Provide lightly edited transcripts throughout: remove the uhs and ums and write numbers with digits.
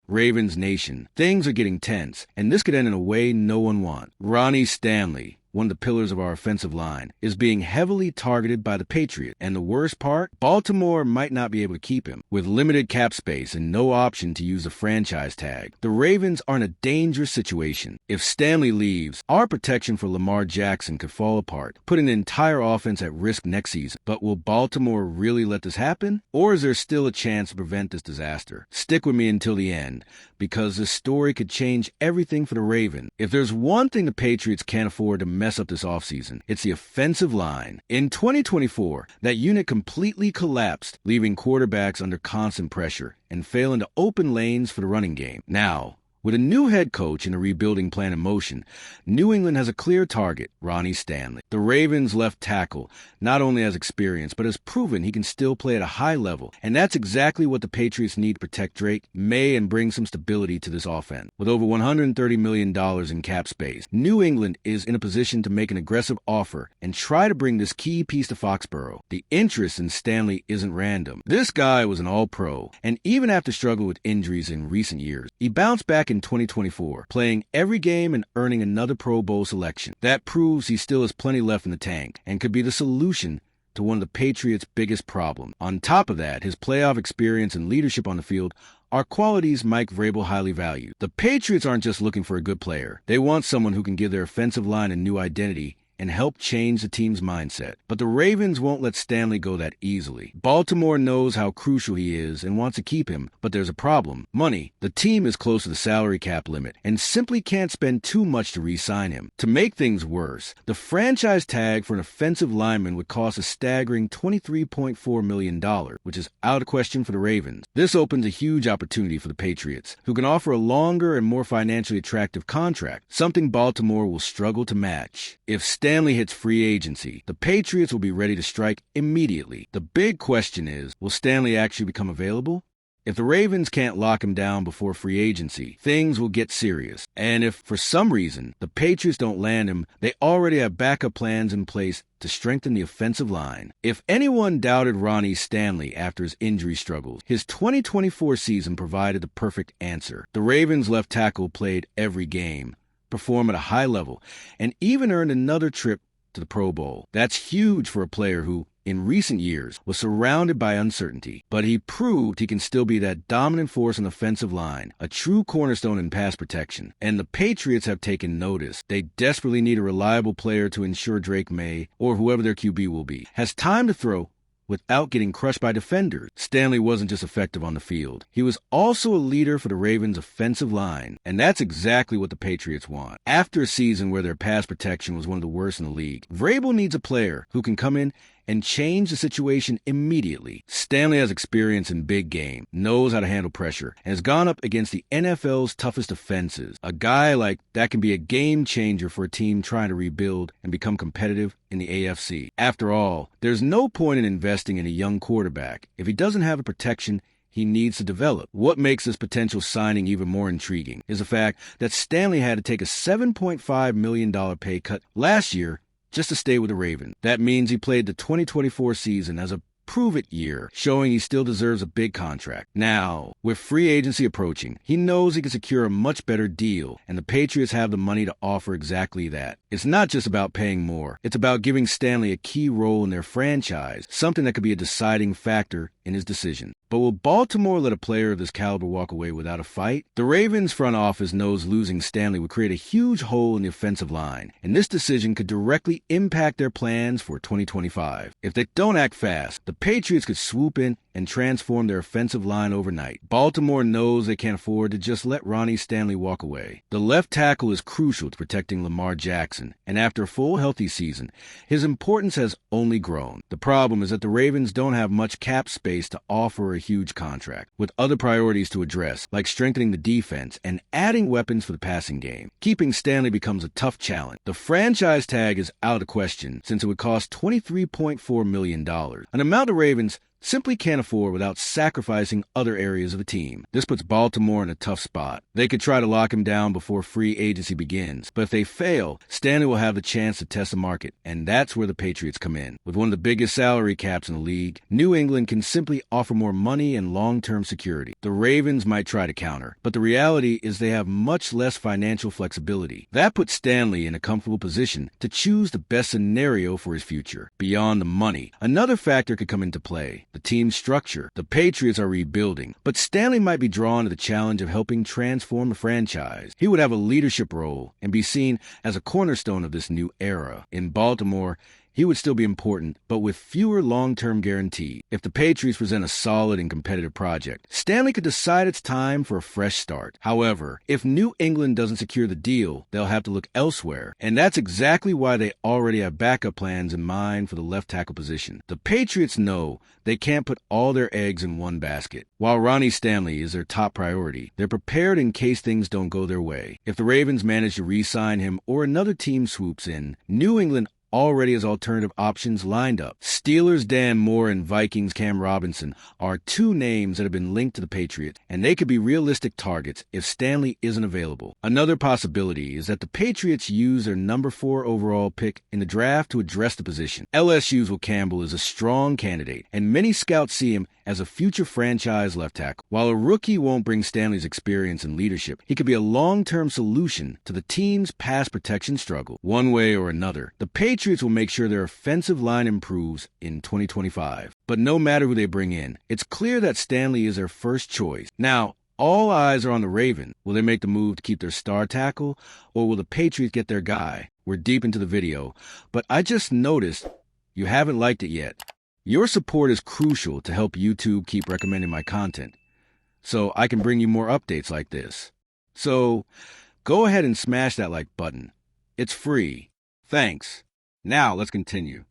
Ravens Nation, things are getting tense, and this could end in a way no one wants. Ronnie Stanley, one of the pillars of our offensive line, is being heavily targeted by the Patriots. And the worst part, Baltimore might not be able to keep him. With limited cap space and no option to use the franchise tag, the Ravens are in a dangerous situation. If Stanley leaves, our protection for Lamar Jackson could fall apart, putting the entire offense at risk next season. But will Baltimore really let this happen? Or is there still a chance to prevent this disaster? Stick with me until the end, because this story could change everything for the Ravens. If there's one thing the Patriots can't afford to mess up this offseason, it's the offensive line. In 2024, that unit completely collapsed, leaving quarterbacks under constant pressure and failing to open lanes for the running game. Now, with a new head coach and a rebuilding plan in motion, New England has a clear target, Ronnie Stanley. The Ravens' left tackle not only has experience, but has proven he can still play at a high level. And that's exactly what the Patriots need to protect Drake, May, and bring some stability to this offense. With over $130 million in cap space, New England is in a position to make an aggressive offer and try to bring this key piece to Foxborough. The interest in Stanley isn't random. This guy was an all-pro, and even after struggling with injuries in recent years, he bounced back in 2024, playing every game and earning another Pro Bowl selection. That proves he still has plenty left in the tank and could be the solution to one of the Patriots' biggest problems. On top of that, his playoff experience and leadership on the field are qualities Mike Vrabel highly values. The Patriots aren't just looking for a good player. They want someone who can give their offensive line a new identity and help change the team's mindset. But the Ravens won't let Stanley go that easily. Baltimore knows how crucial he is and wants to keep him, but there's a problem. Money. The team is close to the salary cap limit and simply can't spend too much to re-sign him. To make things worse, the franchise tag for an offensive lineman would cost a staggering $23.4 million, which is out of question for the Ravens. This opens a huge opportunity for the Patriots, who can offer a longer and more financially attractive contract, something Baltimore will struggle to match. If Stanley hits free agency, the Patriots will be ready to strike immediately. The big question is, will Stanley actually become available? If the Ravens can't lock him down before free agency, things will get serious. And if, for some reason, the Patriots don't land him, they already have backup plans in place to strengthen the offensive line. If anyone doubted Ronnie Stanley after his injury struggles, his 2024 season provided the perfect answer. The Ravens' left tackle played every game, perform at a high level, and even earned another trip to the Pro Bowl. That's huge for a player who, in recent years, was surrounded by uncertainty. But he proved he can still be that dominant force on the offensive line, a true cornerstone in pass protection. And the Patriots have taken notice. They desperately need a reliable player to ensure Drake May, or whoever their QB will be, has time to throw without getting crushed by defenders. Stanley wasn't just effective on the field. He was also a leader for the Ravens' offensive line, and that's exactly what the Patriots want. After a season where their pass protection was one of the worst in the league, Vrabel needs a player who can come in and change the situation immediately. Stanley has experience in big game, knows how to handle pressure, and has gone up against the NFL's toughest defenses. A guy like that can be a game changer for a team trying to rebuild and become competitive in the AFC. After all, there's no point in investing in a young quarterback if he doesn't have the protection he needs to develop. What makes this potential signing even more intriguing is the fact that Stanley had to take a $7.5 million pay cut last year just to stay with the Ravens. That means he played the 2024 season as a prove-it year, showing he still deserves a big contract. Now, with free agency approaching, he knows he can secure a much better deal, and the Patriots have the money to offer exactly that. It's not just about paying more. It's about giving Stanley a key role in their franchise, something that could be a deciding factor in his decision. But will Baltimore let a player of this caliber walk away without a fight? The Ravens front office knows losing Stanley would create a huge hole in the offensive line, and this decision could directly impact their plans for 2025. If they don't act fast, the Patriots could swoop in and transform their offensive line overnight. Baltimore knows they can't afford to just let Ronnie Stanley walk away. The left tackle is crucial to protecting Lamar Jackson, and after a full healthy season, his importance has only grown. The problem is that the Ravens don't have much cap space to offer a huge contract, with other priorities to address, like strengthening the defense and adding weapons for the passing game. Keeping Stanley becomes a tough challenge. The franchise tag is out of question since it would cost $23.4 million, an amount the Ravens simply can't afford without sacrificing other areas of the team. This puts Baltimore in a tough spot. They could try to lock him down before free agency begins, but if they fail, Stanley will have the chance to test the market, and that's where the Patriots come in. With one of the biggest salary caps in the league, New England can simply offer more money and long-term security. The Ravens might try to counter, but the reality is they have much less financial flexibility. That puts Stanley in a comfortable position to choose the best scenario for his future. Beyond the money, another factor could come into play: the team structure. The Patriots are rebuilding, but Stanley might be drawn to the challenge of helping transform the franchise. He would have a leadership role and be seen as a cornerstone of this new era. In Baltimore, he would still be important, but with fewer long-term guarantees. If the Patriots present a solid and competitive project, Stanley could decide it's time for a fresh start. However, if New England doesn't secure the deal, they'll have to look elsewhere, and that's exactly why they already have backup plans in mind for the left tackle position. The Patriots know they can't put all their eggs in one basket. While Ronnie Stanley is their top priority, they're prepared in case things don't go their way. If the Ravens manage to re-sign him or another team swoops in, New England already has alternative options lined up. Steelers' Dan Moore and Vikings' Cam Robinson are two names that have been linked to the Patriots, and they could be realistic targets if Stanley isn't available. Another possibility is that the Patriots use their number 4 overall pick in the draft to address the position. LSU's Will Campbell is a strong candidate, and many scouts see him as a future franchise left tackle. While a rookie won't bring Stanley's experience and leadership, he could be a long-term solution to the team's pass protection struggle. One way or another, the Patriots will make sure their offensive line improves in 2025. But no matter who they bring in, it's clear that Stanley is their first choice. Now, all eyes are on the Ravens. Will they make the move to keep their star tackle, or will the Patriots get their guy? We're deep into the video, but I just noticed you haven't liked it yet. Your support is crucial to help YouTube keep recommending my content, so I can bring you more updates like this. So, go ahead and smash that like button. It's free. Thanks. Now, let's continue.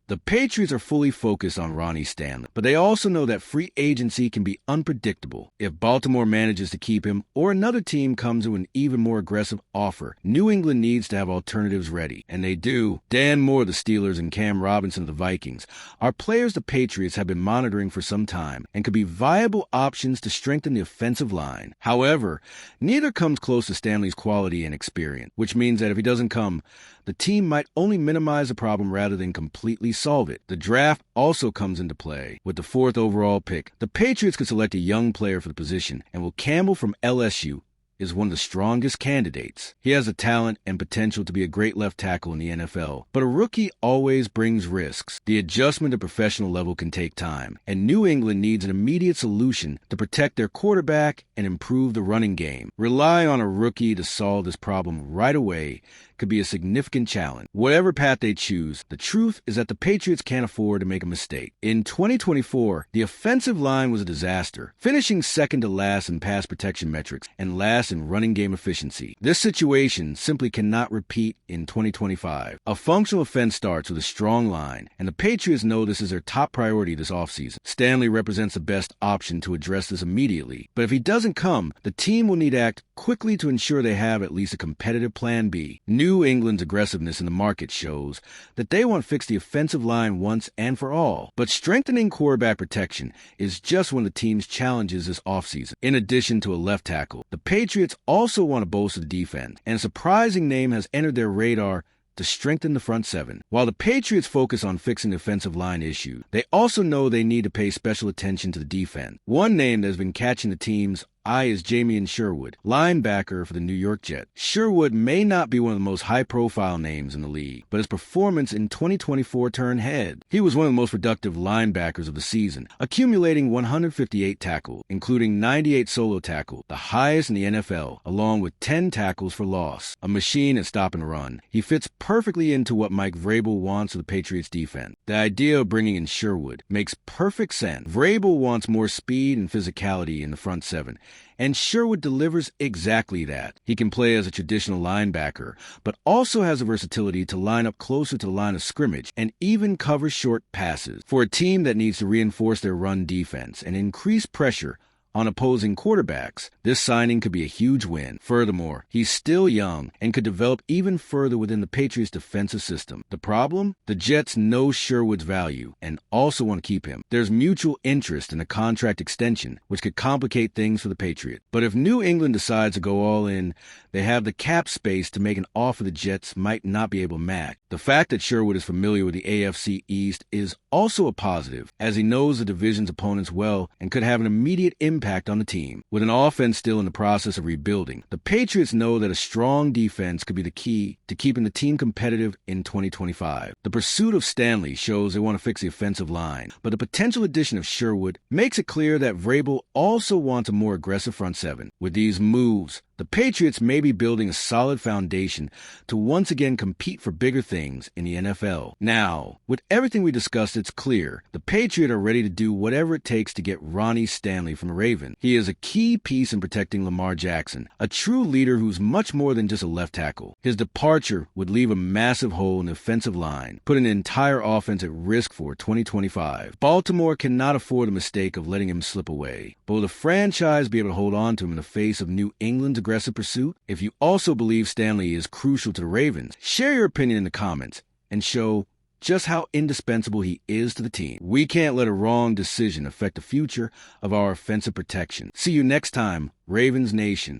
The Patriots are fully focused on Ronnie Stanley, but they also know that free agency can be unpredictable. If Baltimore manages to keep him, or another team comes with an even more aggressive offer, New England needs to have alternatives ready. And they do. Dan Moore, the Steelers, and Cam Robinson, the Vikings, are players the Patriots have been monitoring for some time and could be viable options to strengthen the offensive line. However, neither comes close to Stanley's quality and experience, which means that if he doesn't come, the team might only minimize the problem rather than completely solve it. The draft also comes into play. With the 4th overall pick, the Patriots could select a young player for the position, and Will Campbell from LSU is one of the strongest candidates. He has the talent and potential to be a great left tackle in the NFL, but a rookie always brings risks. The adjustment to professional level can take time, and New England needs an immediate solution to protect their quarterback and improve the running game. Relying on a rookie to solve this problem right away could be a significant challenge. Whatever path they choose, the truth is that the Patriots can't afford to make a mistake. In 2024, the offensive line was a disaster, finishing second to last in pass protection metrics and last in running game efficiency. This situation simply cannot repeat in 2025. A functional offense starts with a strong line, and the Patriots know this is their top priority this offseason. Stanley represents the best option to address this immediately, but if he doesn't come, the team will need to act quickly to ensure they have at least a competitive plan B. New England's aggressiveness in the market shows that they want to fix the offensive line once and for all. But strengthening quarterback protection is just one of the team's challenges this offseason. In addition to a left tackle, the Patriots also want to bolster the defense, and a surprising name has entered their radar to strengthen the front seven. While the Patriots focus on fixing the offensive line issue, they also know they need to pay special attention to the defense. One name that has been catching the team's eye is Jamien Sherwood, linebacker for the New York Jets. Sherwood may not be one of the most high-profile names in the league, but his performance in 2024 turned head. He was one of the most productive linebackers of the season, accumulating 158 tackles, including 98 solo tackles, the highest in the NFL, along with 10 tackles for loss. A machine at stop and run. He fits perfectly into what Mike Vrabel wants of the Patriots defense. The idea of bringing in Sherwood makes perfect sense. Vrabel wants more speed and physicality in the front seven, and Sherwood delivers exactly that. He can play as a traditional linebacker, but also has the versatility to line up closer to the line of scrimmage and even cover short passes. For a team that needs to reinforce their run defense and increase pressure on opposing quarterbacks. This signing could be a huge win. Furthermore, he's still young and could develop even further within the Patriots' defensive system. The problem? The Jets know Sherwood's value and also want to keep him. There's mutual interest in a contract extension, which could complicate things for the Patriots. But if New England decides to go all in, they have the cap space to make an offer the Jets might not be able to match. The fact that Sherwood is familiar with the AFC East is also a positive, as he knows the division's opponents well and could have an immediate impact on the team. With an offense still in the process of rebuilding, the Patriots know that a strong defense could be the key to keeping the team competitive in 2025. The pursuit of Stanley shows they want to fix the offensive line, but the potential addition of Sherwood makes it clear that Vrabel also wants a more aggressive front seven. With these moves, the Patriots may be building a solid foundation to once again compete for bigger things in the NFL. Now, with everything we discussed, it's clear the Patriots are ready to do whatever it takes to get Ronnie Stanley from the Ravens. He is a key piece in protecting Lamar Jackson, a true leader who's much more than just a left tackle. His departure would leave a massive hole in the offensive line, putting the entire offense at risk for 2025. Baltimore cannot afford the mistake of letting him slip away, but will the franchise be able to hold on to him in the face of New England's aggressive pursuit? If you also believe Stanley is crucial to the Ravens, share your opinion in the comments and show just how indispensable he is to the team. We can't let a wrong decision affect the future of our offensive protection. See you next time, Ravens Nation.